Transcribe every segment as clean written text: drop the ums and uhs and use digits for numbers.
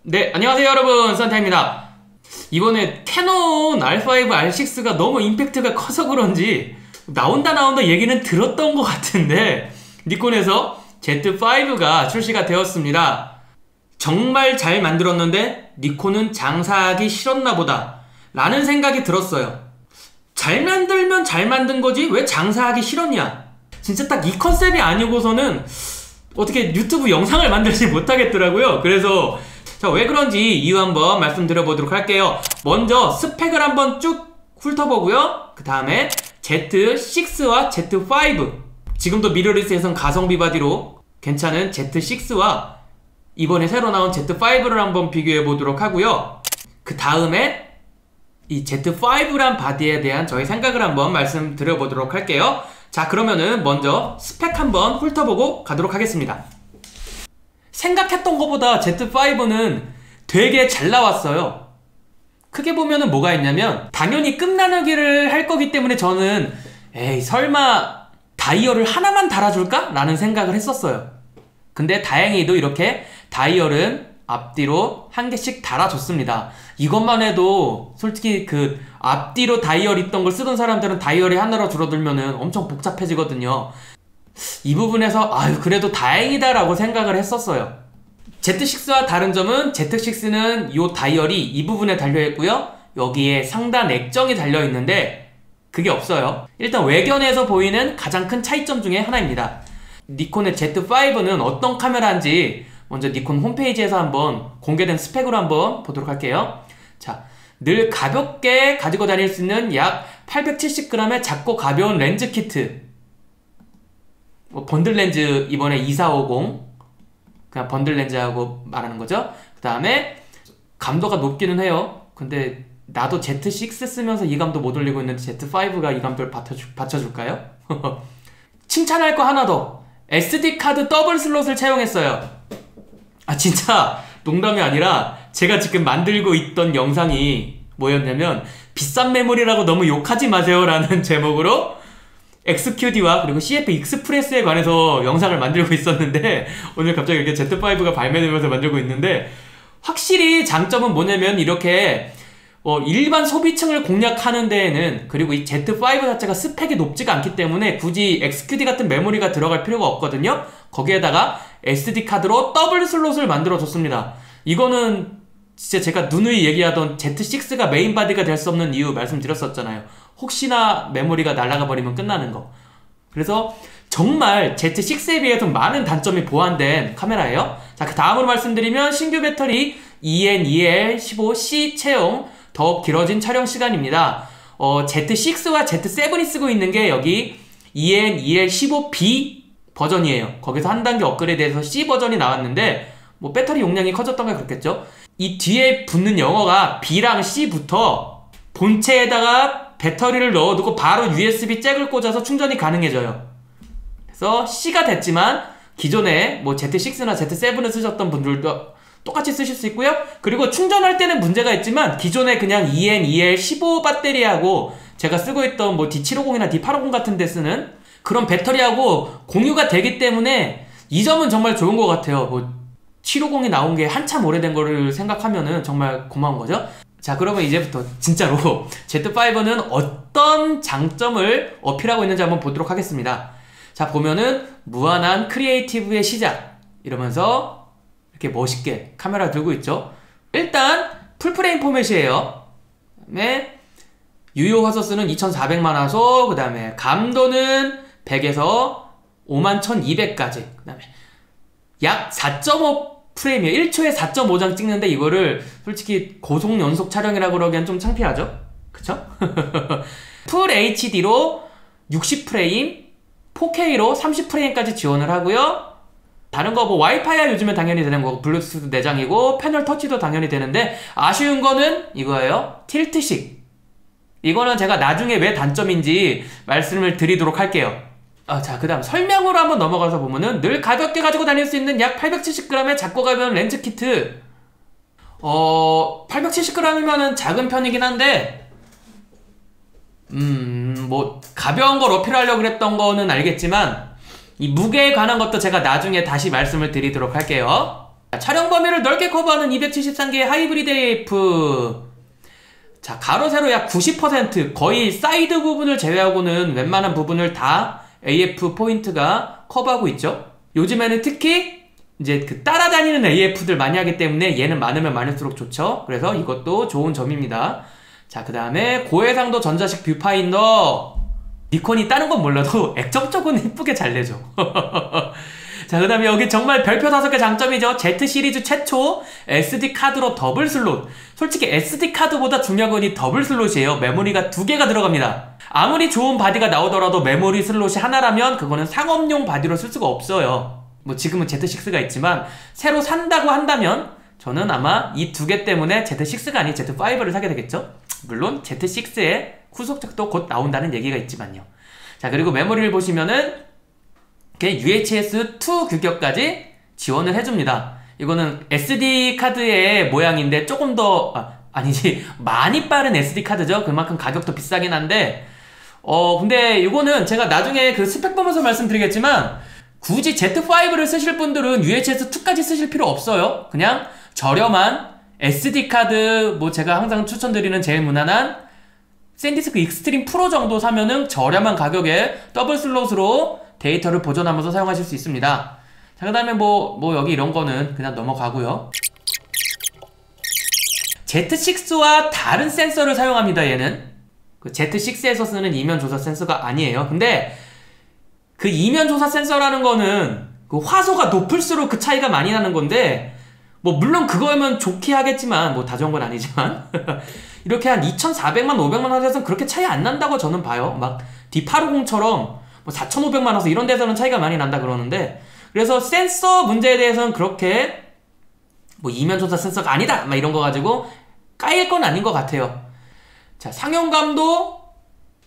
네, 안녕하세요 여러분, 산타입니다. 이번에 캐논 R5, R6가 너무 임팩트가 커서 그런지 나온다 얘기는 들었던 것 같은데 니콘에서 Z5가 출시가 되었습니다. 정말 잘 만들었는데 니콘은 장사하기 싫었나 보다 라는 생각이 들었어요. 잘 만들면 잘 만든 거지 왜 장사하기 싫었냐. 진짜 딱 이 컨셉이 아니고서는 어떻게 유튜브 영상을 만들지 못하겠더라고요. 그래서 왜 그런지 이유 한번 말씀드려보도록 할게요. 먼저 스펙을 한번 쭉 훑어보고요. 그 다음에 Z6와 Z5, 지금도 미러리스에선 가성비 바디로 괜찮은 Z6와 이번에 새로 나온 Z5를 한번 비교해보도록 하고요. 그 다음에 이 Z5란 바디에 대한 저희 생각을 한번 말씀드려보도록 할게요. 자, 그러면은 먼저 스펙 한번 훑어보고 가도록 하겠습니다. 생각했던 것보다 Z5는 되게 잘 나왔어요. 크게 보면은 뭐가 있냐면 당연히 끝나누기를 할 거기 때문에 저는 에이 설마 다이얼을 하나만 달아줄까? 라는 생각을 했었어요. 근데 다행히도 이렇게 다이얼은 앞뒤로 한 개씩 달아줬습니다. 이것만 해도 솔직히 그 앞뒤로 다이얼 있던 걸 쓰던 사람들은 다이얼이 하나로 줄어들면은 엄청 복잡해지거든요. 이 부분에서 아유 그래도 다행이다 라고 생각을 했었어요. Z6와 다른 점은 Z6는 이 다이얼이 이 부분에 달려있고요, 여기에 상단 액정이 달려있는데 그게 없어요. 일단 외견에서 보이는 가장 큰 차이점 중에 하나입니다. 니콘의 Z5는 어떤 카메라인지 먼저 니콘 홈페이지에서 한번 공개된 스펙으로 한번 보도록 할게요. 자, 늘 가볍게 가지고 다닐 수 있는 약 870g의 작고 가벼운 렌즈 키트, 번들 렌즈 이번에 2450 그냥 번들 렌즈하고 말하는 거죠. 그 다음에 감도가 높기는 해요. 근데 나도 Z6 쓰면서 이 감도 못 올리고 있는데 Z5가 이 감도를 받쳐줄까요? 칭찬할 거 하나 더, SD카드 더블 슬롯을 채용했어요. 아 진짜 농담이 아니라 제가 지금 만들고 있던 영상이 뭐였냐면 비싼 메모리라고 너무 욕하지 마세요 라는 제목으로 XQD와 그리고 CF 익스프레스에 관해서 영상을 만들고 있었는데 오늘 갑자기 이렇게 Z5가 발매되면서 만들고 있는데, 확실히 장점은 뭐냐면 이렇게 일반 소비층을 공략하는 데에는, 그리고 이 Z5 자체가 스펙이 높지가 않기 때문에 굳이 XQD 같은 메모리가 들어갈 필요가 없거든요. 거기에다가 SD카드로 더블 슬롯을 만들어줬습니다. 이거는 진짜 제가 누누이 얘기하던 Z6가 메인 바디가 될 수 없는 이유 말씀드렸었잖아요. 혹시나 메모리가 날아가 버리면 끝나는 거. 그래서 정말 Z6에 비해서 많은 단점이 보완된 카메라예요. 자, 그 다음으로 말씀드리면 신규 배터리 EN2L15C 채용, 더욱 길어진 촬영 시간입니다. Z6와 Z7이 쓰고 있는 게 여기 EN2L15B 버전이에요. 거기서 한 단계 업그레이드해서 C 버전이 나왔는데 뭐 배터리 용량이 커졌던가 그렇겠죠. 이 뒤에 붙는 영어가 B랑 C부터 본체에다가 배터리를 넣어두고 바로 USB 잭을 꽂아서 충전이 가능해져요. 그래서 C가 됐지만 기존에 뭐 Z6나 Z7을 쓰셨던 분들도 똑같이 쓰실 수 있고요. 그리고 충전할 때는 문제가 있지만 기존에 그냥 EN2L15 배터리하고 제가 쓰고 있던 뭐 D750이나 D850 같은 데 쓰는 그런 배터리하고 공유가 되기 때문에 이 점은 정말 좋은 것 같아요. 뭐 750이 나온 게 한참 오래된 거를 생각하면은 정말 고마운 거죠. 자, 그러면 이제부터 진짜로 Z5는 어떤 장점을 어필하고 있는지 한번 보도록 하겠습니다. 자, 보면은 무한한 크리에이티브의 시작 이러면서 이렇게 멋있게 카메라 들고 있죠. 일단 풀프레임 포맷이에요. 그다음에 유효 화소수는 2400만 화소, 그 다음에 감도는 100에서 51,200까지, 그 다음에 약 4.5 프레임이에요. 1초에 4.5장 찍는데 이거를 솔직히 고속 연속 촬영이라고 그러기엔 좀 창피하죠? 그쵸? 풀 HD로 60프레임, 4K로 30프레임까지 지원을 하고요. 다른 거 뭐 와이파이야 요즘엔 당연히 되는 거고 블루투스 내장이고 패널 터치도 당연히 되는데 아쉬운 거는 이거예요. 틸트식. 이거는 제가 나중에 왜 단점인지 말씀을 드리도록 할게요. 자, 그 다음 설명으로 한번 넘어가서 보면은 늘 가볍게 가지고 다닐 수 있는 약 870g의 작고 가벼운 렌즈 키트. 870g이면은 작은 편이긴 한데 뭐 가벼운 걸 어필하려고 그랬던 거는 알겠지만 이 무게에 관한 것도 제가 나중에 다시 말씀을 드리도록 할게요. 촬영 범위를 넓게 커버하는 273개의 하이브리드 AF. 자, 가로 세로 약 90% 거의 사이드 부분을 제외하고는 웬만한 부분을 다 AF 포인트가 커버하고 있죠. 요즘에는 특히 이제 그 따라다니는 AF들 많이 하기 때문에 얘는 많으면 많을수록 좋죠. 그래서 이것도 좋은 점입니다. 자, 그 다음에 고해상도 전자식 뷰파인더. 니콘이 다른 건 몰라도 액정 쪽은 이쁘게 잘 내죠. 자, 그 다음에 여기 정말 별표 5개 장점이죠. Z 시리즈 최초 SD카드로 더블 슬롯. 솔직히 SD카드보다 중요한 건 이 더블 슬롯이에요. 메모리가 2개가 들어갑니다. 아무리 좋은 바디가 나오더라도 메모리 슬롯이 하나라면 그거는 상업용 바디로 쓸 수가 없어요. 뭐 지금은 Z6가 있지만 새로 산다고 한다면 저는 아마 이 2개 때문에 Z6가 아닌 Z5를 사게 되겠죠. 물론 Z6의 후속작도 곧 나온다는 얘기가 있지만요. 자, 그리고 메모리를 보시면은 UHS-2 규격까지 지원을 해줍니다. 이거는 SD카드의 모양인데 조금 더 아니지 많이 빠른 SD카드죠. 그만큼 가격도 비싸긴 한데 근데 이거는 제가 나중에 그 스펙 보면서 말씀드리겠지만 굳이 Z5를 쓰실 분들은 UHS-2까지 쓰실 필요 없어요. 그냥 저렴한 SD카드 뭐 제가 항상 추천드리는 제일 무난한 샌디스크 익스트림 프로 정도 사면은 저렴한 가격에 더블 슬롯으로 데이터를 보존하면서 사용하실 수 있습니다. 자, 그 다음에 뭐 여기 이런 거는 그냥 넘어가고요. Z6와 다른 센서를 사용합니다. 얘는 그 Z6에서 쓰는 이면 조사 센서가 아니에요. 근데 그 이면 조사 센서라는 거는 그 화소가 높을수록 그 차이가 많이 나는 건데 뭐 물론 그거면 좋게 하겠지만 뭐 다 좋은 건 아니지만 이렇게 한 2400만 500만 원에서는 그렇게 차이 안 난다고 저는 봐요. 막 D850처럼 뭐 4500만 원 이런 데서는 차이가 많이 난다 그러는데 그래서 센서 문제에 대해서는 그렇게 뭐 이면 조사 센서가 아니다 막 이런 거 가지고 까일 건 아닌 것 같아요. 자, 상용감도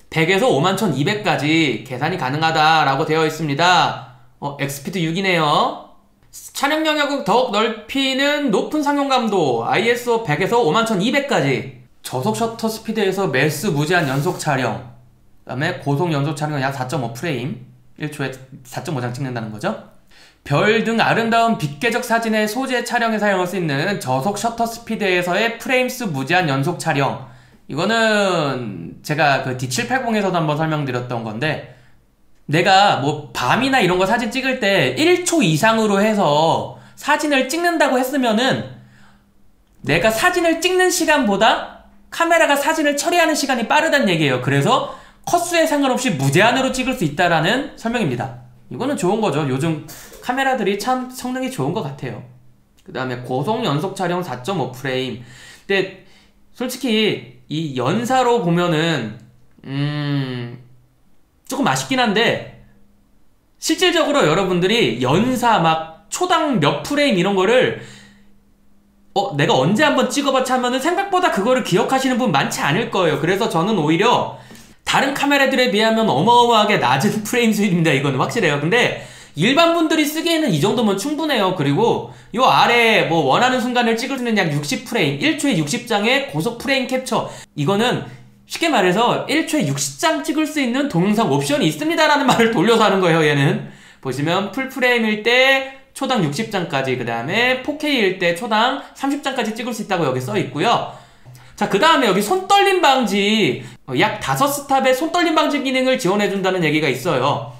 100에서 51,200까지 계산이 가능하다라고 되어 있습니다. 엑스피드 6이네요. 촬영 영역을 더욱 넓히는 높은 상용감도 ISO 100에서 51,200까지 저속 셔터 스피드에서 매스 무제한 연속 촬영 그 다음에 고속 연속 촬영은 약 4.5프레임 1초에 4.5장 찍는다는 거죠. 별 등 아름다운 빛계적 사진의 소재 촬영에 사용할 수 있는 저속 셔터 스피드에서의 프레임수 무제한 연속 촬영. 이거는 제가 그 D780에서도 한번 설명드렸던 건데 내가 뭐 밤이나 이런 거 사진 찍을 때 1초 이상으로 해서 사진을 찍는다고 했으면은 내가 사진을 찍는 시간보다 카메라가 사진을 처리하는 시간이 빠르다는 얘기예요. 그래서 컷수에 상관없이 무제한으로 찍을 수 있다라는 설명입니다. 이거는 좋은 거죠. 요즘 카메라들이 참 성능이 좋은 것 같아요. 그 다음에 고속 연속 촬영 4.5프레임. 근데 솔직히 이 연사로 보면은 조금 아쉽긴 한데 실질적으로 여러분들이 연사 막 초당 몇 프레임 이런 거를 내가 언제 한번 찍어봤자 하면은 생각보다 그거를 기억하시는 분 많지 않을 거예요. 그래서 저는 오히려 다른 카메라들에 비하면 어마어마하게 낮은 프레임 수입니다. 이거는 확실해요. 근데 일반 분들이 쓰기에는 이 정도면 충분해요. 그리고 요 아래 뭐 원하는 순간을 찍을 수 있는 약 60프레임 1초에 60장의 고속 프레임 캡처 이거는 쉽게 말해서 1초에 60장 찍을 수 있는 동영상 옵션이 있습니다 라는 말을 돌려서 하는 거예요. 얘는 보시면 풀프레임일 때 초당 60장까지 그 다음에 4K일 때 초당 30장까지 찍을 수 있다고 여기 써 있고요. 자, 그 다음에 여기 손떨림 방지 약 5스탑의 손떨림 방지 기능을 지원해준다는 얘기가 있어요.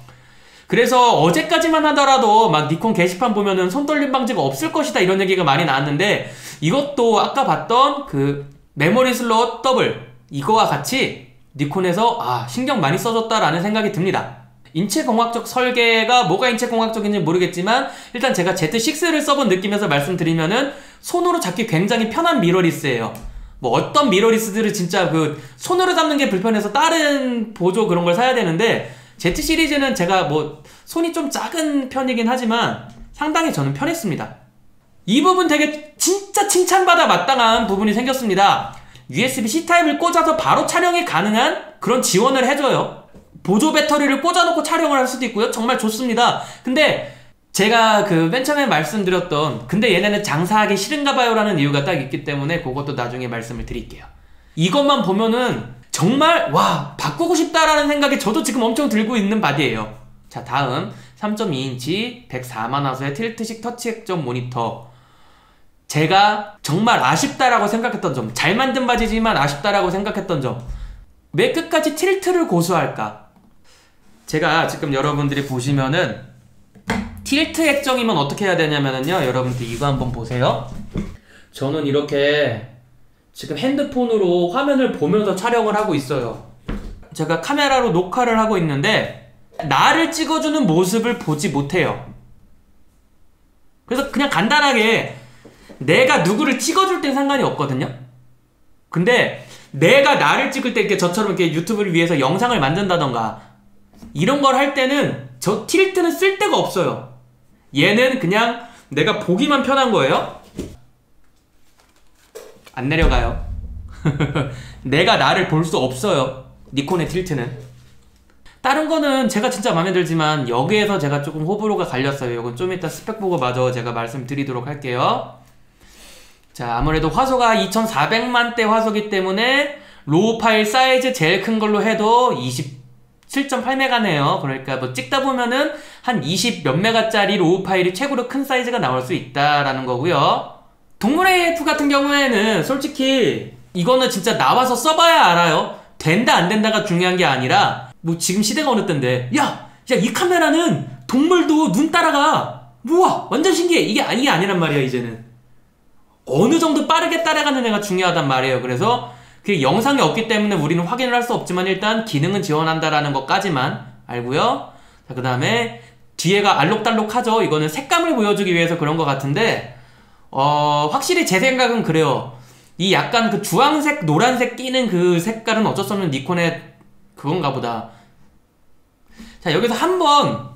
그래서 어제까지만 하더라도 막 니콘 게시판 보면은 손떨림 방지가 없을 것이다 이런 얘기가 많이 나왔는데 이것도 아까 봤던 그 메모리 슬롯 더블 이거와 같이 니콘에서 신경 많이 써줬다라는 생각이 듭니다. 인체공학적 설계가 뭐가 인체공학적인지 모르겠지만 일단 제가 Z6를 써본 느낌에서 말씀드리면은 손으로 잡기 굉장히 편한 미러리스예요. 뭐 어떤 미러리스들을 진짜 그 손으로 잡는 게 불편해서 다른 보조 그런 걸 사야 되는데 Z 시리즈는 제가 뭐 손이 좀 작은 편이긴 하지만 상당히 저는 편했습니다. 이 부분 되게 진짜 칭찬받아 마땅한 부분이 생겼습니다. USB-C 타입을 꽂아서 바로 촬영이 가능한 그런 지원을 해줘요. 보조 배터리를 꽂아놓고 촬영을 할 수도 있고요. 정말 좋습니다. 근데 제가 그 맨 처음에 말씀드렸던 근데 얘네는 장사하기 싫은가 봐요 라는 이유가 딱 있기 때문에 그것도 나중에 말씀을 드릴게요. 이것만 보면은 정말 와 바꾸고 싶다라는 생각이 저도 지금 엄청 들고 있는 바디예요. 자, 다음 3.2인치 104만 화소의 틸트식 터치 액정 모니터. 제가 정말 아쉽다라고 생각했던 점, 잘 만든 바지지만 아쉽다라고 생각했던 점, 왜 끝까지 틸트를 고수할까? 제가 지금 여러분들이 보시면은 틸트 액정이면 어떻게 해야 되냐면요, 여러분들 이거 한번 보세요. 저는 이렇게 지금 핸드폰으로 화면을 보면서 촬영을 하고 있어요. 제가 카메라로 녹화를 하고 있는데 나를 찍어주는 모습을 보지 못해요. 그래서 그냥 간단하게 내가 누구를 찍어줄 땐 상관이 없거든요. 근데 내가 나를 찍을 때 이렇게 저처럼 이렇게 유튜브를 위해서 영상을 만든다던가 이런 걸 할 때는 저 틸트는 쓸 데가 없어요. 얘는 그냥 내가 보기만 편한 거예요. 안 내려가요. 내가 나를 볼 수 없어요. 니콘의 틸트는. 다른 거는 제가 진짜 마음에 들지만 여기에서 제가 조금 호불호가 갈렸어요. 이건 좀 이따 스펙 보고 마저 제가 말씀드리도록 할게요. 자, 아무래도 화소가 2400만대 화소기 때문에 로우 파일 사이즈 제일 큰 걸로 해도 27.8메가네요. 그러니까 뭐 찍다 보면은 한 20 몇 메가짜리 로우 파일이 최고로 큰 사이즈가 나올 수 있다라는 거고요. 동물 AF 같은 경우에는 솔직히 이거는 진짜 나와서 써봐야 알아요. 된다 안 된다가 중요한 게 아니라 뭐 지금 시대가 어느 때인데 야 이 카메라는 동물도 눈 따라가. 우와 완전 신기해. 이게 아니란 말이야. 이제는 어느 정도 빠르게 따라가는 애가 중요하단 말이에요. 그래서 그 영상이 없기 때문에 우리는 확인을 할 수 없지만 일단 기능은 지원한다라는 것까지만 알고요. 자, 그 다음에 뒤에가 알록달록하죠. 이거는 색감을 보여주기 위해서 그런 것 같은데 확실히 제 생각은 그래요. 이 약간 그 주황색, 노란색 끼는 그 색깔은 어쩔 수 없는 니콘의 그건가 보다. 자, 여기서 한번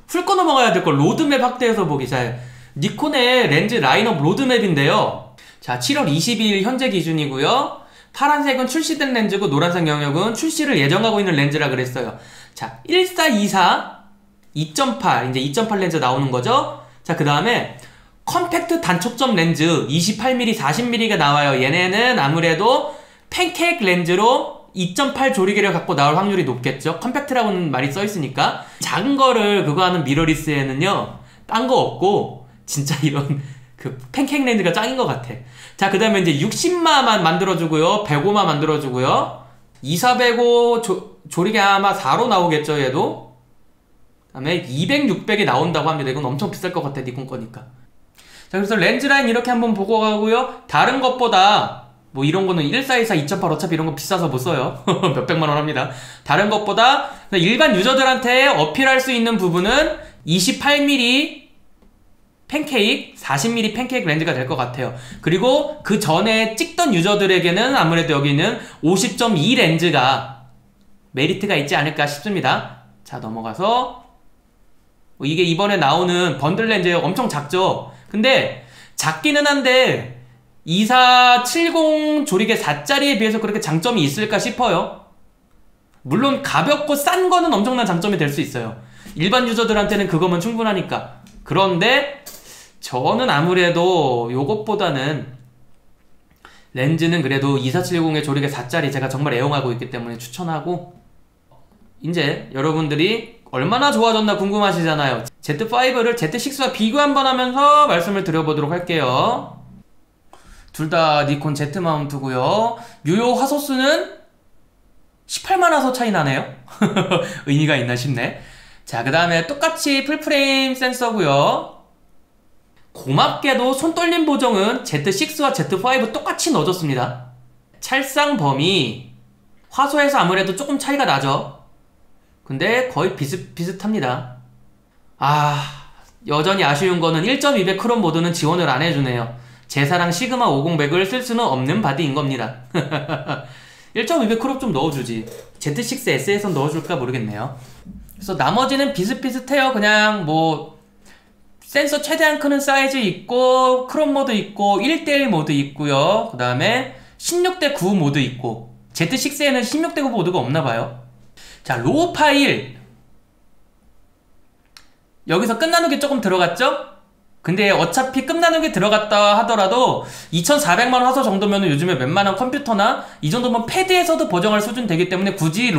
훑고 넘어가야 될 걸 로드맵 확대해서 보기. 자, 니콘의 렌즈 라인업 로드맵인데요. 자, 7월 22일 현재 기준이고요. 파란색은 출시된 렌즈고 노란색 영역은 출시를 예정하고 있는 렌즈라 그랬어요. 자, 1424 2.8 이제 2.8 렌즈 나오는 거죠. 자, 그 다음에 컴팩트 단초점 렌즈 28mm, 40mm가 나와요. 얘네는 아무래도 팬케이크 렌즈로 2.8 조리개를 갖고 나올 확률이 높겠죠. 컴팩트라고는 말이 써있으니까. 작은 거를 그거 하는 미러리스에는요 딴 거 없고 진짜 이런 그 팬케이크 렌즈가 짱인 것 같아. 자, 그 다음에 이제 60마만 만들어주고요, 105마 만들어주고요, 2405 조리개 아마 4로 나오겠죠. 얘도. 그 다음에 200, 600이 나온다고 합니다. 이건 엄청 비쌀 것 같아, 니콘 거니까. 자, 그래서 렌즈 라인 이렇게 한번 보고 가고요. 다른 것보다 뭐 이런 거는 1424, 2.8 어차피 이런 거 비싸서 못 써요. 몇백만 원 합니다. 다른 것보다 일반 유저들한테 어필할 수 있는 부분은 28mm 팬케이크, 40mm 팬케이크 렌즈가 될 것 같아요. 그리고 그 전에 찍던 유저들에게는 아무래도 여기는 50.2 렌즈가 메리트가 있지 않을까 싶습니다. 자, 넘어가서 이게 이번에 나오는 번들 렌즈예요. 엄청 작죠? 근데 작기는 한데 2470 조리개 4짜리에 비해서 그렇게 장점이 있을까 싶어요. 물론 가볍고 싼 거는 엄청난 장점이 될 수 있어요. 일반 유저들한테는 그거면 충분하니까. 그런데 저는 아무래도 요것보다는 렌즈는 그래도 2470의 조리개 4짜리 제가 정말 애용하고 있기 때문에 추천하고, 이제 여러분들이 얼마나 좋아졌나 궁금하시잖아요. Z5를 Z6와 비교 한번 하면서 말씀을 드려보도록 할게요. 둘 다 니콘 Z 마운트고요. 유효 화소수는 18만 화소 차이 나네요. 의미가 있나 싶네. 자, 그 다음에 똑같이 풀프레임 센서고요. 고맙게도 손떨림 보정은 Z6와 Z5 똑같이 넣어줬습니다. 찰상 범위 화소에서 아무래도 조금 차이가 나죠. 근데 거의 비슷합니다. 여전히 아쉬운 거는 1.2배 크롬 모드는 지원을 안 해주네요. 제 사랑 시그마 50백을 쓸 수는 없는 바디인 겁니다. 1.2배 크롭 좀 넣어주지. Z6S에선 넣어줄까 모르겠네요. 그래서 나머지는 비슷비슷해요. 그냥 뭐 센서 최대한 크는 사이즈 있고, 크롭 모드 있고, 1대1 모드 있고요. 그 다음에 16:9 모드 있고, Z6에는 16:9 모드가 없나봐요. 자, 로우 파일 여기서 끝나누기 조금 들어갔죠? 근데 어차피 끝나누기 들어갔다 하더라도 2400만 화소 정도면 요즘에 웬만한 컴퓨터나 이 정도면 패드에서도 보정할 수준 되기 때문에 굳이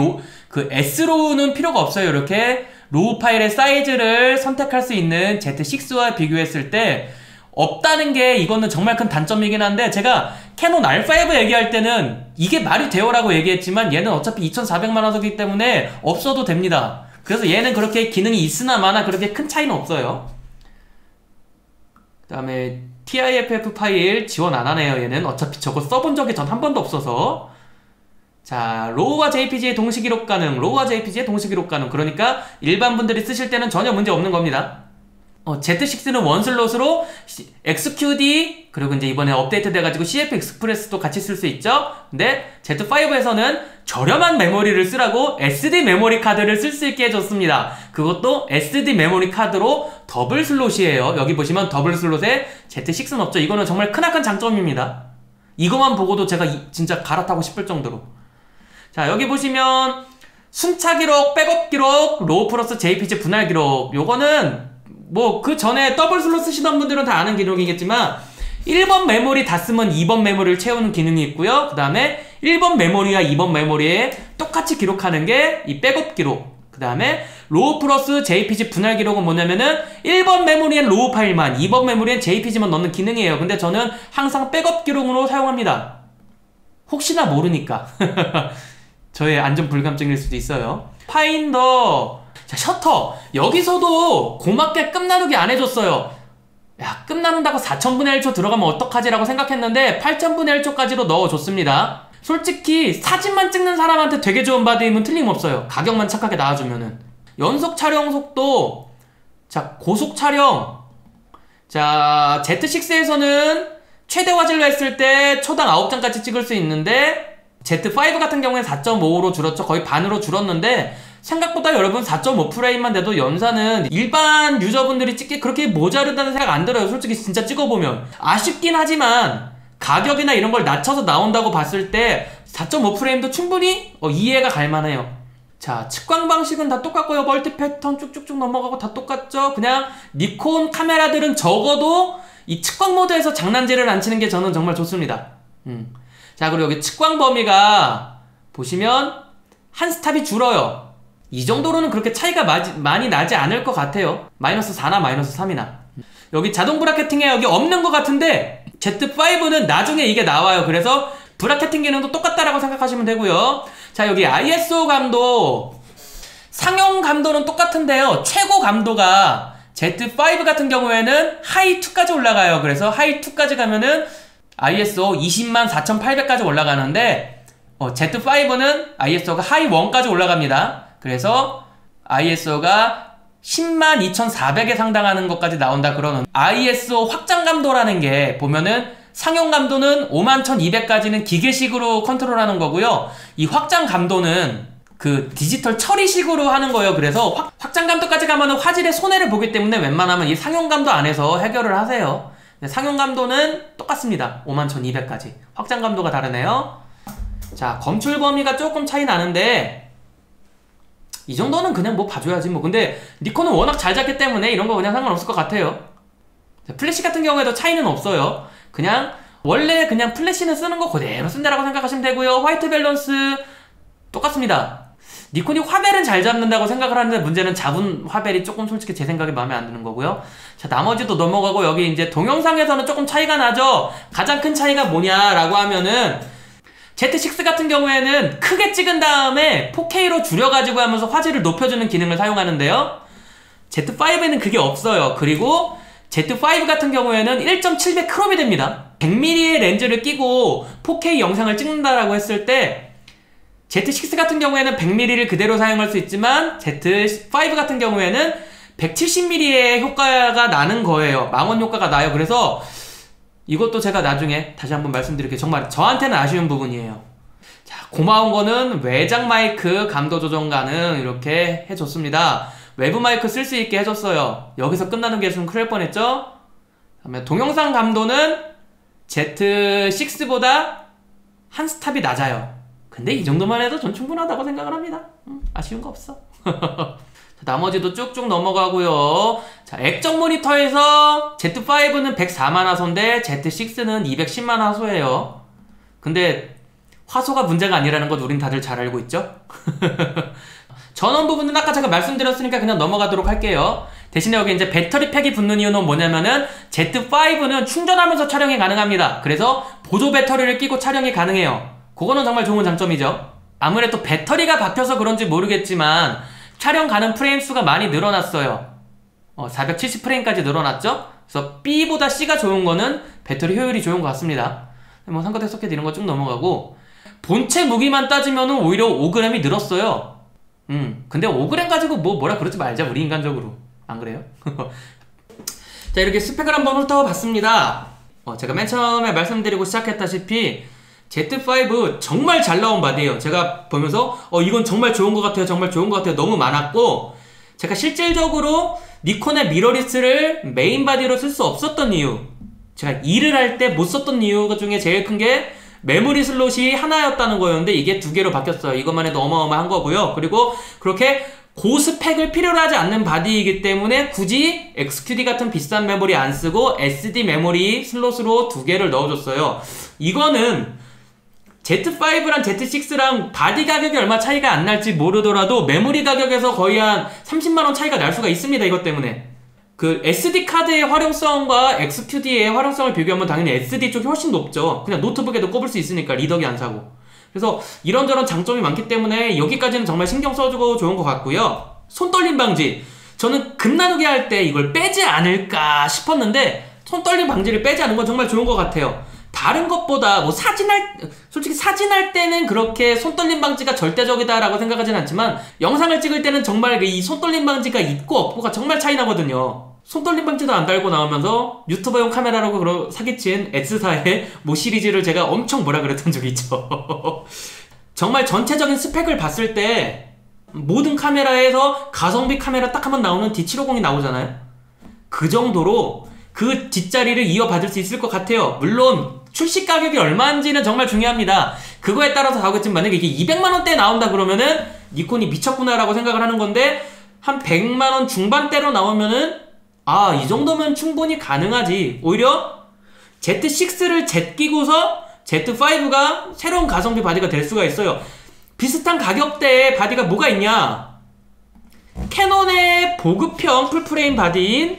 S로우는 필요가 없어요. 이렇게 로우 파일의 사이즈를 선택할 수 있는 Z6와 비교했을 때 없다는 게 이거는 정말 큰 단점이긴 한데, 제가 캐논 R5 얘기할 때는 이게 말이 돼요라고 얘기했지만 얘는 어차피 2400만 화소이기 때문에 없어도 됩니다. 그래서 얘는 그렇게 기능이 있으나 마나 그렇게 큰 차이는 없어요. 그 다음에 TIFF 파일 지원 안 하네요. 얘는 어차피 저거 써본 적이 전 한 번도 없어서. 자, 로우와 JPG의 동시 기록 가능, 로우와 JPG의 동시 기록 가능. 그러니까 일반 분들이 쓰실 때는 전혀 문제 없는 겁니다. Z6는 원슬롯으로 XQD, 그리고 이제 이번에 업데이트 돼가지고 CF 익스프레스도 같이 쓸 수 있죠. 근데 Z5에서는 저렴한 메모리를 쓰라고 SD 메모리 카드를 쓸 수 있게 해줬습니다. 그것도 SD 메모리 카드로 더블 슬롯이에요. 여기 보시면 더블 슬롯에 Z6는 없죠. 이거는 정말 크나큰 장점입니다. 이것만 보고도 제가 진짜 갈아타고 싶을 정도로. 자, 여기 보시면 순차 기록, 백업 기록, 로우 플러스 JPG 분할 기록. 요거는 뭐 그 전에 더블 슬롯 쓰시던 분들은 다 아는 기록이겠지만 1번 메모리 다 쓰면 2번 메모리를 채우는 기능이 있고요. 그 다음에 1번 메모리와 2번 메모리에 똑같이 기록하는 게 이 백업 기록. 그 다음에 로우 플러스 JPG 분할 기록은 뭐냐면은 1번 메모리엔 로우 파일만, 2번 메모리엔 JPG만 넣는 기능이에요. 근데 저는 항상 백업 기록으로 사용합니다. 혹시나 모르니까. 저의 안전 불감증일 수도 있어요. 파인더, 자, 셔터. 여기서도 고맙게 끝나누기 안 해줬어요. 야, 끝나눈다고 4000분의 1초 들어가면 어떡하지? 라고 생각했는데 8000분의 1초까지도 넣어줬습니다. 솔직히 사진만 찍는 사람한테 되게 좋은 바디임은 틀림없어요. 가격만 착하게 나와주면은. 연속 촬영 속도, 자, 고속 촬영. 자, Z6에서는 최대 화질로 했을 때 초당 9장까지 찍을 수 있는데 Z5 같은 경우엔 4.5로 줄었죠. 거의 반으로 줄었는데 생각보다 여러분 4.5프레임만 돼도 연사는 일반 유저분들이 찍기 그렇게 모자르다는 생각 안 들어요. 솔직히 진짜 찍어보면. 아쉽긴 하지만 가격이나 이런 걸 낮춰서 나온다고 봤을 때 4.5프레임도 충분히 이해가 갈만해요. 자, 측광 방식은 다 똑같고요. 멀티 패턴 쭉쭉쭉 넘어가고 다 똑같죠. 그냥 니콘 카메라들은 적어도 이 측광 모드에서 장난질을 안 치는 게 저는 정말 좋습니다. 자, 그리고 여기 측광 범위가 보시면 한 스탑이 줄어요. 이 정도로는 그렇게 차이가 많이 나지 않을 것 같아요. 마이너스 4나 마이너스 3이나. 여기 자동 브라켓팅에 여기 없는 것 같은데 Z5는 나중에 이게 나와요. 그래서 브라켓팅 기능도 똑같다라고 생각하시면 되고요. 자, 여기 ISO 감도, 상용 감도는 똑같은데요. 최고 감도가 Z5 같은 경우에는 하이2까지 올라가요. 그래서 하이2까지 가면은 ISO 204,800까지 올라가는데 Z5는 ISO가 하이1까지 올라갑니다. 그래서 ISO가 102,400에 상당하는 것까지 나온다 그러는. ISO 확장 감도라는 게 보면은 상용 감도는 51,200까지는 기계식으로 컨트롤하는 거고요. 이 확장 감도는 그 디지털 처리식으로 하는 거예요. 그래서 확장 감도까지 가면은 화질에 손해를 보기 때문에 웬만하면 이 상용 감도 안에서 해결을 하세요. 상용 감도는 똑같습니다. 51,200까지. 확장 감도가 다르네요. 자, 검출 범위가 조금 차이 나는데 이 정도는 그냥 뭐 봐줘야지 뭐. 근데 니콘은 워낙 잘 잡기 때문에 이런 거 그냥 상관없을 것 같아요. 자, 플래시 같은 경우에도 차이는 없어요. 그냥 원래 그냥 플래시는 쓰는 거 그대로 쓴다라고 생각하시면 되고요. 화이트 밸런스 똑같습니다. 니콘이 화벨은 잘 잡는다고 생각을 하는데 문제는 잡은 화벨이 조금 솔직히 제 생각에 마음에 안 드는 거고요. 자, 나머지도 넘어가고 여기 이제 동영상에서는 조금 차이가 나죠. 가장 큰 차이가 뭐냐라고 하면은 Z6 같은 경우에는 크게 찍은 다음에 4K로 줄여가지고 하면서 화질을 높여주는 기능을 사용하는데요. Z5에는 그게 없어요. 그리고 Z5 같은 경우에는 1.7배 크롭이 됩니다. 100mm의 렌즈를 끼고 4K 영상을 찍는다라고 했을 때 Z6 같은 경우에는 100mm를 그대로 사용할 수 있지만 Z5 같은 경우에는 170mm의 효과가 나는 거예요. 망원 효과가 나요. 그래서 이것도 제가 나중에 다시 한번 말씀드릴게요. 정말 저한테는 아쉬운 부분이에요. 자, 고마운 거는 외장 마이크 감도 조정 가능 이렇게 해줬습니다. 외부 마이크 쓸 수 있게 해줬어요. 여기서 끝나는 게 좀 큰일 뻔했죠? 그다음에 동영상 감도는 Z6보다 한 스탑이 낮아요. 근데 이 정도만 해도 전 충분하다고 생각을 합니다. 아쉬운 거 없어. 나머지도 쭉쭉 넘어가고요. 자, 액정 모니터에서 Z5는 104만 화소인데 Z6는 210만 화소예요. 근데 화소가 문제가 아니라는 것 우린 다들 잘 알고 있죠? 전원 부분은 아까 제가 말씀드렸으니까 그냥 넘어가도록 할게요. 대신에 여기 이제 배터리 팩이 붙는 이유는 뭐냐면은 Z5는 충전하면서 촬영이 가능합니다. 그래서 보조 배터리를 끼고 촬영이 가능해요. 그거는 정말 좋은 장점이죠. 아무래도 배터리가 바뀌어서 그런지 모르겠지만 촬영 가는 프레임 수가 많이 늘어났어요. 470프레임까지 늘어났죠? 그래서 B보다 C가 좋은 거는 배터리 효율이 좋은 것 같습니다. 뭐 상거대 소켓 이런 거 쭉 넘어가고, 본체 무게만 따지면은 오히려 5g이 늘었어요. 근데 5g 가지고 뭐라 그러지 말자, 우리 인간적으로. 안 그래요? 자, 이렇게 스펙을 한번 훑어봤습니다. 제가 맨 처음에 말씀드리고 시작했다시피 Z5 정말 잘 나온 바디예요. 제가 보면서 이건 정말 좋은 것 같아요, 정말 좋은 것 같아요, 너무 많았고, 제가 실질적으로 니콘의 미러리스를 메인 바디로 쓸 수 없었던 이유, 제가 일을 할 때 못 썼던 이유 중에 제일 큰 게 메모리 슬롯이 하나였다는 거였는데 이게 2개로 바뀌었어요. 이것만 해도 어마어마한 거고요. 그리고 그렇게 고스펙을 필요로 하지 않는 바디이기 때문에 굳이 XQD 같은 비싼 메모리 안 쓰고 SD 메모리 슬롯으로 2개를 넣어줬어요. 이거는 Z5랑 Z6랑 바디 가격이 얼마 차이가 안 날지 모르더라도 메모리 가격에서 거의 한 30만원 차이가 날 수가 있습니다. 이것 때문에. 그 SD 카드의 활용성과 XQD의 활용성을 비교하면 당연히 SD 쪽이 훨씬 높죠. 그냥 노트북에도 꼽을 수 있으니까 리더기 안 사고. 그래서 이런저런 장점이 많기 때문에 여기까지는 정말 신경 써주고 좋은 것 같고요. 손떨림 방지. 저는 급 나누기 할 때 이걸 빼지 않을까 싶었는데 손떨림 방지를 빼지 않은 건 정말 좋은 것 같아요. 다른 것보다 뭐 솔직히 사진할 때는 그렇게 손떨림 방지가 절대적이다라고 생각하진 않지만 영상을 찍을 때는 정말 이 손떨림 방지가 있고 없고가 정말 차이 나거든요. 손떨림 방지도 안 달고 나오면서 유튜버용 카메라라고 사기친 S사의 뭐 시리즈를 제가 엄청 뭐라 그랬던 적이 있죠. 정말 전체적인 스펙을 봤을 때 모든 카메라에서 가성비 카메라 딱 한번 나오는 D750이 나오잖아요. 그 정도로 그 뒷자리를 이어받을 수 있을 것 같아요. 물론 출시 가격이 얼마인지는 정말 중요합니다. 그거에 따라서 다르겠지만 만약에 이게 200만원대에 나온다 그러면은 니콘이 미쳤구나라고 생각을 하는 건데, 한 100만원 중반대로 나오면은 이 정도면 충분히 가능하지. 오히려 Z6를 제끼고서 Z5가 새로운 가성비 바디가 될 수가 있어요. 비슷한 가격대의 바디가 뭐가 있냐, 캐논의 보급형 풀프레임 바디인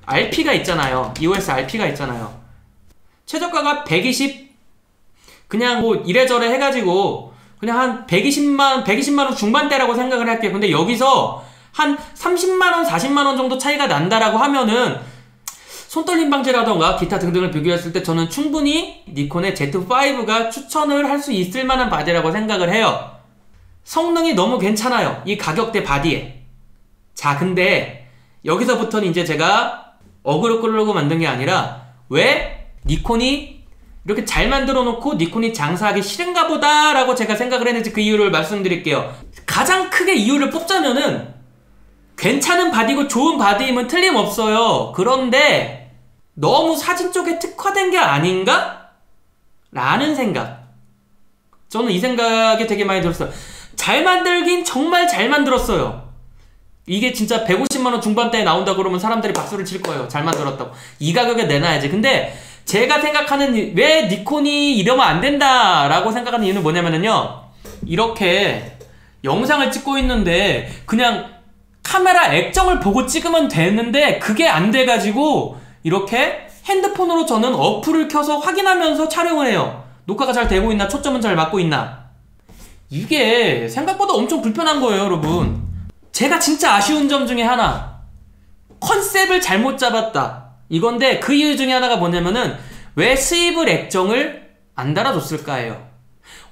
RP가 있잖아요. EOS RP가 있잖아요. 최저가가 120, 그냥 뭐 이래저래 해가지고 그냥 한 120만원 중반대라고 생각을 할게요. 근데 여기서 한 30만원, 40만원 정도 차이가 난다라고 하면은 손떨림 방지라던가 기타 등등을 비교했을 때 저는 충분히 니콘의 Z5가 추천을 할 수 있을 만한 바디라고 생각을 해요. 성능이 너무 괜찮아요, 이 가격대 바디에. 자, 근데 여기서부터는 이제 제가 어그로 끌려고 만든 게 아니라 왜 니콘이 이렇게 잘 만들어 놓고 니콘이 장사하기 싫은가 보다 라고 제가 생각을 했는지 그 이유를 말씀드릴게요. 가장 크게 이유를 뽑자면은 괜찮은 바디고 좋은 바디임은 틀림없어요. 그런데 너무 사진 쪽에 특화된 게 아닌가? 라는 생각. 저는 이 생각이 되게 많이 들었어요. 잘 만들긴 정말 잘 만들었어요. 이게 진짜 150만원 중반대에 나온다 그러면 사람들이 박수를 칠 거예요. 잘 만들었다고. 이 가격에 내놔야지. 근데 제가 생각하는, 왜 니콘이 이러면 안 된다 라고 생각하는 이유는 뭐냐면요, 이렇게 영상을 찍고 있는데 그냥 카메라 액정을 보고 찍으면 되는데 그게 안 돼가지고 이렇게 핸드폰으로 저는 어플을 켜서 확인하면서 촬영을 해요. 녹화가 잘 되고 있나, 초점은 잘 맞고 있나. 이게 생각보다 엄청 불편한 거예요, 여러분. 제가 진짜 아쉬운 점 중에 하나, 컨셉을 잘못 잡았다, 이건데 그 이유 중에 하나가 뭐냐면은 왜 스위블 액정을 안 달아줬을까예요.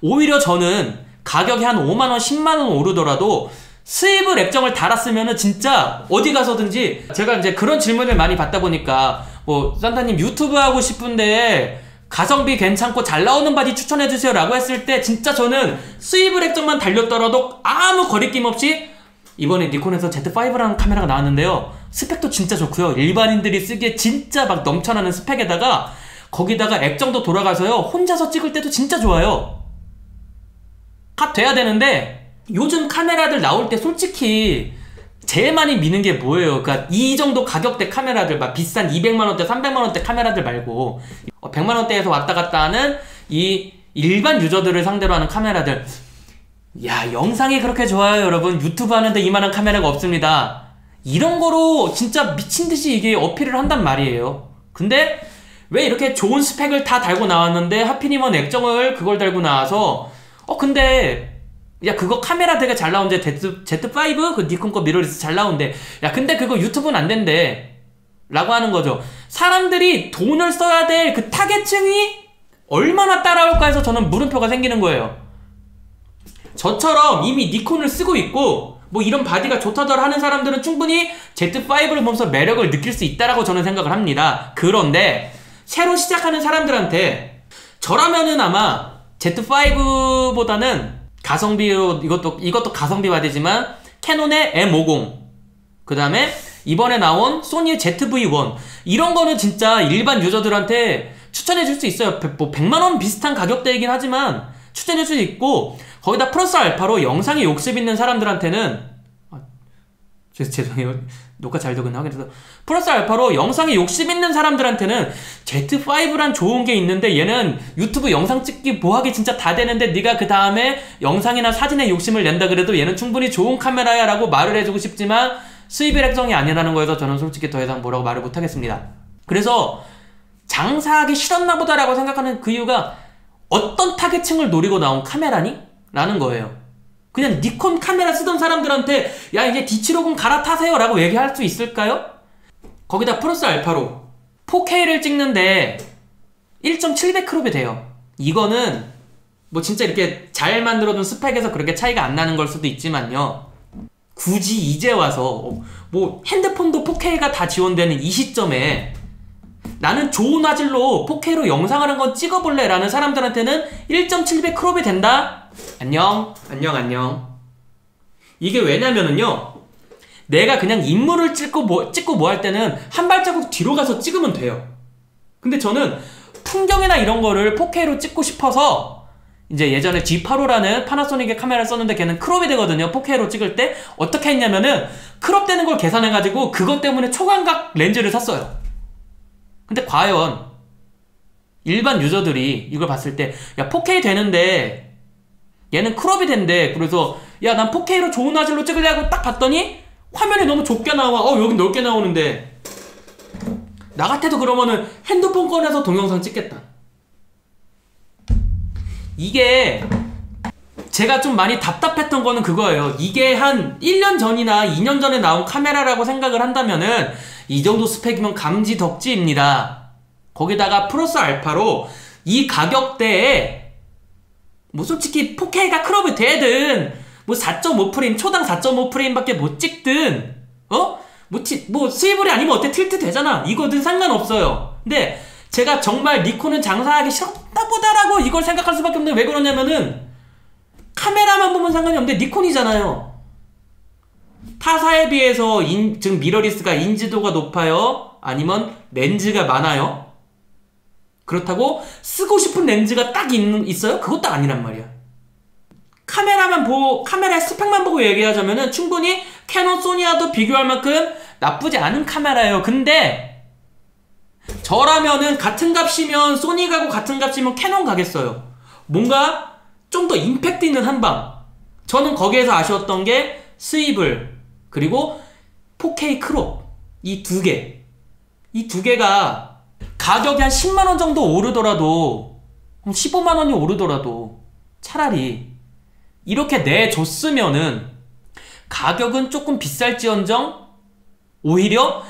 오히려 저는 가격이 한 5만원, 10만원 오르더라도 스위블 액정을 달았으면은 진짜 어디 가서든지, 제가 이제 그런 질문을 많이 받다 보니까 뭐 산타님 유튜브 하고 싶은데 가성비 괜찮고 잘 나오는 바디 추천해주세요 라고 했을 때 진짜 저는 스위블 액정만 달렸더라도 아무 거리낌 없이, 이번에 니콘에서 Z5라는 카메라가 나왔는데요, 스펙도 진짜 좋고요, 일반인들이 쓰기에 진짜 막 넘쳐나는 스펙에다가 거기다가 액정도 돌아가서요 혼자서 찍을 때도 진짜 좋아요. 컷 돼야 되는데 요즘 카메라들 나올 때 솔직히 제일 많이 미는 게 뭐예요? 그러니까 이 정도 가격대 카메라들, 막 비싼 200만원대, 300만원대 카메라들 말고 100만원대에서 왔다 갔다 하는 이 일반 유저들을 상대로 하는 카메라들. 야, 영상이 그렇게 좋아요 여러분. 유튜브 하는데 이만한 카메라가 없습니다. 이런 거로 진짜 미친듯이 이게 어필을 한단 말이에요. 근데 왜 이렇게 좋은 스펙을 다 달고 나왔는데 하필이면 액정을 그걸 달고 나와서 근데 야 그거 카메라 되게 잘 나오는데 Z5? 그 니콘 거 미러리스 잘 나오는데 야 근데 그거 유튜브는 안 된대 라고 하는 거죠. 사람들이 돈을 써야 될 그 타겟층이 얼마나 따라올까 해서 저는 물음표가 생기는 거예요. 저처럼 이미 니콘을 쓰고 있고 뭐 이런 바디가 좋다더라 하는 사람들은 충분히 Z5를 보면서 매력을 느낄 수 있다라고 저는 생각을 합니다. 그런데 새로 시작하는 사람들한테 저라면은 아마 Z5보다는 가성비로 이것도 가성비 바디지만 캐논의 M50 그 다음에 이번에 나온 소니의 ZV-1 이런 거는 진짜 일반 유저들한테 추천해줄 수 있어요. 뭐 100만원 비슷한 가격대이긴 하지만 추천해줄 수 있고 거기다 플러스 알파로 영상에 욕심 있는 사람들한테는 죄송해요. 녹화 잘 되긴 하겠어서 플러스 알파로 영상에 욕심 있는 사람들한테는 Z5란 좋은 게 있는데 얘는 유튜브 영상 찍기 뭐하기 진짜 다 되는데 네가 그 다음에 영상이나 사진에 욕심을 낸다 그래도 얘는 충분히 좋은 카메라야 라고 말을 해주고 싶지만 수입 일획성이 아니라는 거에서 저는 솔직히 더 이상 뭐라고 말을 못하겠습니다. 그래서 장사하기 싫었나 보다라고 생각하는 그 이유가 어떤 타겟층을 노리고 나온 카메라니? 라는 거예요. 그냥 니콘 카메라 쓰던 사람들한테 야 이제 D750 갈아타세요 라고 얘기할 수 있을까요? 거기다 플러스 알파로 4K를 찍는데 1.7배 크롭이 돼요. 이거는 뭐 진짜 이렇게 잘 만들어둔 스펙에서 그렇게 차이가 안 나는 걸 수도 있지만요. 굳이 이제 와서 뭐 핸드폰도 4K가 다 지원되는 이 시점에 나는 좋은 화질로 4K로 영상을 한번 찍어볼래 라는 사람들한테는 1.7배 크롭이 된다? 안녕. 이게 왜냐면은요 내가 그냥 인물을 찍고 뭐 할 때는 한 발자국 뒤로 가서 찍으면 돼요. 근데 저는 풍경이나 이런 거를 4K로 찍고 싶어서 이제 예전에 G85라는 파나소닉의 카메라를 썼는데 걔는 크롭이 되거든요. 4K로 찍을 때 어떻게 했냐면은 크롭 되는 걸 계산해가지고 그것 때문에 초광각 렌즈를 샀어요. 근데 과연 일반 유저들이 이걸 봤을 때 야 4K 되는데 얘는 크롭이 된대. 그래서 야 난 4K로 좋은 화질로 찍으려고 딱 봤더니 화면이 너무 좁게 나와. 여긴 넓게 나오는데 나 같아도 그러면은 핸드폰 꺼내서 동영상 찍겠다. 이게 제가 좀 많이 답답했던 거는 그거예요. 이게 한 1년 전이나 2년 전에 나온 카메라라고 생각을 한다면은 이 정도 스펙이면 감지 덕지입니다. 거기다가 플러스 알파로 이 가격대에 뭐 솔직히 4K가 크롭이 되든 뭐 4.5프레임 초당 4.5프레임밖에 못 찍든 뭐 스위블이 아니면 어때 틸트 되잖아. 이거든 상관없어요. 근데 제가 정말 니콘은 장사하기 싫었다 보다라고 이걸 생각할 수밖에 없는데 왜 그러냐면은 카메라만 보면 상관이 없는데 니콘이잖아요. 타사에 비해서 지금 미러리스가 인지도가 높아요? 아니면 렌즈가 많아요? 그렇다고 쓰고 싶은 렌즈가 딱 있어요? 그것도 아니란 말이야. 카메라의 스펙만 보고 얘기하자면은 충분히 캐논, 소니와도 비교할 만큼 나쁘지 않은 카메라예요. 근데 저라면은 같은 값이면 소니 가고 같은 값이면 캐논 가겠어요. 뭔가 좀 더 임팩트 있는 한방. 저는 거기에서 아쉬웠던 게 스위블 그리고 4K 크롭 이 두 개가 가격이 한 10만원 정도 오르더라도 15만원이 오르더라도 차라리 이렇게 내줬으면은 가격은 조금 비쌀지언정 오히려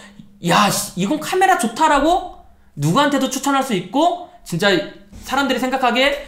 야 이건 카메라 좋다라고 누구한테도 추천할 수 있고 진짜 사람들이 생각하기에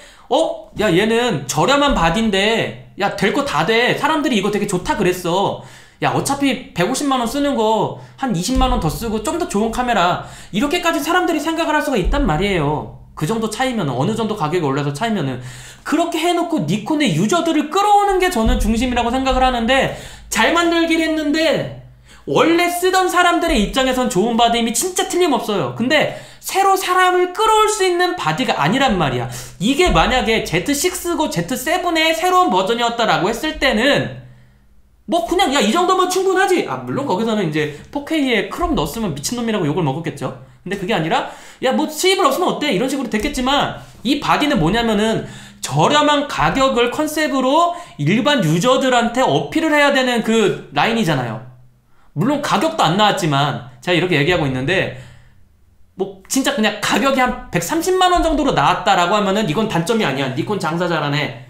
야 얘는 저렴한 바디인데 야 될 거 다 돼. 사람들이 이거 되게 좋다 그랬어. 야 어차피 150만원 쓰는 거 한 20만원 더 쓰고 좀 더 좋은 카메라 이렇게까지 사람들이 생각을 할 수가 있단 말이에요. 그 정도 차이면 어느 정도 가격이 올라서 차이면은 그렇게 해놓고 니콘의 유저들을 끌어오는 게 저는 중심이라고 생각을 하는데 잘 만들긴 했는데 원래 쓰던 사람들의 입장에선 좋은 바디임이 진짜 틀림없어요. 근데 새로 사람을 끌어올 수 있는 바디가 아니란 말이야. 이게 만약에 Z6고 Z7의 새로운 버전이었다라고 했을 때는 뭐 그냥 야 이 정도면 충분하지. 물론 거기서는 이제 4K에 크롭 넣었으면 미친놈이라고 욕을 먹었겠죠. 근데 그게 아니라 야 뭐 수입을 없으면 어때 이런 식으로 됐겠지만 이 바디는 뭐냐면은 저렴한 가격을 컨셉으로 일반 유저들한테 어필을 해야 되는 그 라인이잖아요. 물론 가격도 안 나왔지만 제가 이렇게 얘기하고 있는데 뭐 진짜 그냥 가격이 한 130만원 정도로 나왔다라고 하면은 이건 단점이 아니야. 니콘 장사 잘하네.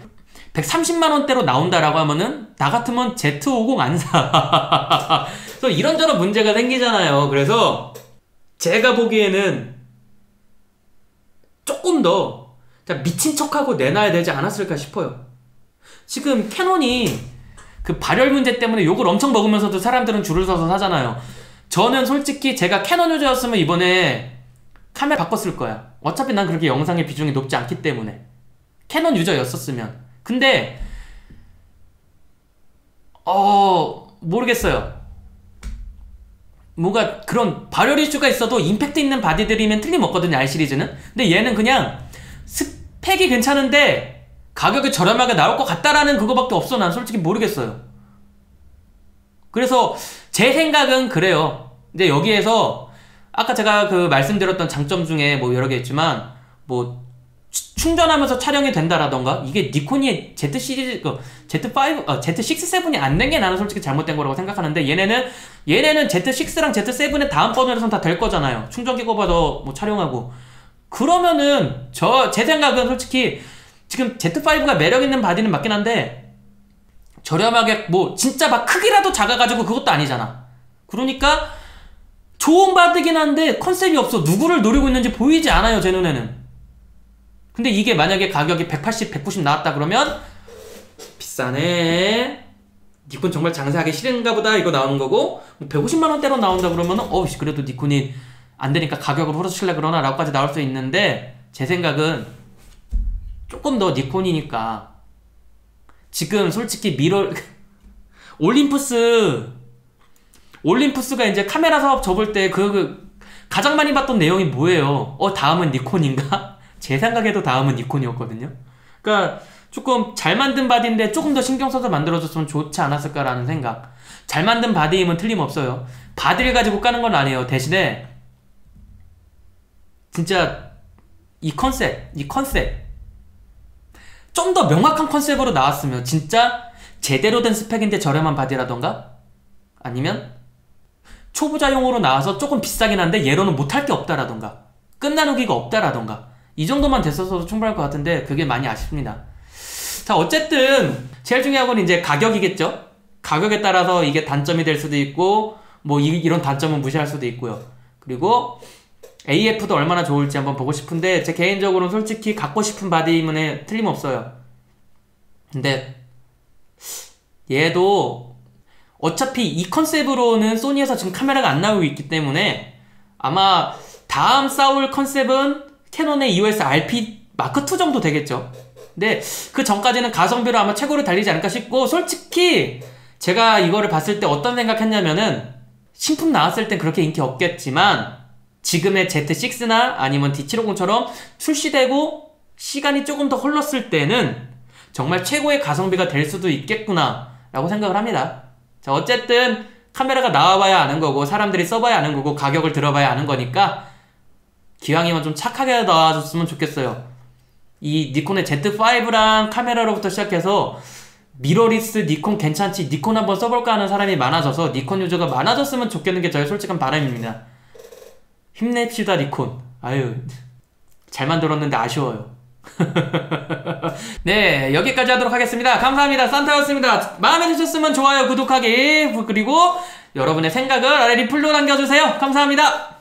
130만원대로 나온다라고 하면은 나 같으면 Z50 안 사. 그래서 이런저런 문제가 생기잖아요. 그래서 제가 보기에는 조금 더 미친 척하고 내놔야 되지 않았을까 싶어요. 지금 캐논이 그 발열 문제 때문에 욕을 엄청 먹으면서도 사람들은 줄을 서서 사잖아요. 저는 솔직히 제가 캐논 유저였으면 이번에 카메라 바꿨을 거야. 어차피 난 그렇게 영상의 비중이 높지 않기 때문에. 캐논 유저였었으면. 근데 모르겠어요. 뭔가 그런 발열 이슈가 있어도 임팩트 있는 바디들이면 틀림없거든요, R 시리즈는. 근데 얘는 그냥 스펙이 괜찮은데 가격이 저렴하게 나올 것 같다라는 그거밖에 없어. 난 솔직히 모르겠어요. 그래서 제 생각은 그래요. 근데 여기에서 아까 제가 그 말씀드렸던 장점 중에 뭐 여러 개 있지만 뭐 충전하면서 촬영이 된다라던가 이게 니콘이 Z 시리즈 Z5 Z6-7이 안 된 게 나는 솔직히 잘못된 거라고 생각하는데 얘네는 Z6랑 Z7의 다음 버전에선 다 될 거잖아요. 충전기 꼽아서 뭐 촬영하고. 그러면은 제 생각은 솔직히 지금 Z5가 매력 있는 바디는 맞긴 한데 저렴하게 뭐 진짜 막 크기라도 작아가지고 그것도 아니잖아. 그러니까 좋은 바디긴 한데 컨셉이 없어. 누구를 노리고 있는지 보이지 않아요, 제 눈에는. 근데 이게 만약에 가격이 180, 190 나왔다 그러면 비싸네. 니콘 정말 장사하기 싫은가 보다 이거 나오는 거고 150만원대로 나온다 그러면은 그래도 니콘이 안 되니까 가격을 후려치려 그러나 라고까지 나올 수 있는데 제 생각은 조금 더 니콘이니까 지금 솔직히 올림푸스가 이제 카메라 사업 접을 때 가장 많이 봤던 내용이 뭐예요? 다음은 니콘인가? 제 생각에도 다음은 니콘이었거든요. 그러니까 조금 잘 만든 바디인데 조금 더 신경 써서 만들어줬으면 좋지 않았을까라는 생각. 잘 만든 바디임은 틀림없어요. 바디를 가지고 까는 건 아니에요. 대신에 진짜 이 컨셉 좀 더 명확한 컨셉으로 나왔으면 진짜 제대로 된 스펙인데 저렴한 바디라던가 아니면 초보자용으로 나와서 조금 비싸긴 한데 얘로는 못할 게 없다라던가 끝나누기가 없다라던가 이 정도만 됐어도 충분할 것 같은데 그게 많이 아쉽습니다. 자, 어쨌든 제일 중요한 건 이제 가격이겠죠. 가격에 따라서 이게 단점이 될 수도 있고 뭐 이런 단점은 무시할 수도 있고요. 그리고 AF도 얼마나 좋을지 한번 보고 싶은데 제 개인적으로는 솔직히 갖고 싶은 바디임은 틀림없어요. 근데 얘도 어차피 이 컨셉으로는 소니에서 지금 카메라가 안 나오고 있기 때문에 아마 다음 싸울 컨셉은 캐논의 EOS RP 마크2 정도 되겠죠. 근데 그 전까지는 가성비로 아마 최고를 달리지 않을까 싶고 솔직히 제가 이거를 봤을 때 어떤 생각했냐면은 신품 나왔을 땐 그렇게 인기 없겠지만 지금의 Z6나 아니면 D750처럼 출시되고 시간이 조금 더 흘렀을 때는 정말 최고의 가성비가 될 수도 있겠구나 라고 생각을 합니다. 자, 어쨌든 카메라가 나와봐야 아는 거고 사람들이 써봐야 아는 거고 가격을 들어봐야 아는 거니까 기왕이면 좀 착하게 나와줬으면 좋겠어요. 이 니콘의 Z5랑 카메라로부터 시작해서 미러리스 니콘 괜찮지? 니콘 한번 써볼까 하는 사람이 많아져서 니콘 유저가 많아졌으면 좋겠는 게 저의 솔직한 바람입니다. 힘냅시다 니콘. 아유 잘 만들었는데 아쉬워요. 네, 여기까지 하도록 하겠습니다. 감사합니다. 산타였습니다. 마음에 드셨으면 좋아요, 구독하기, 그리고 여러분의 생각을 아래 리플로 남겨주세요. 감사합니다.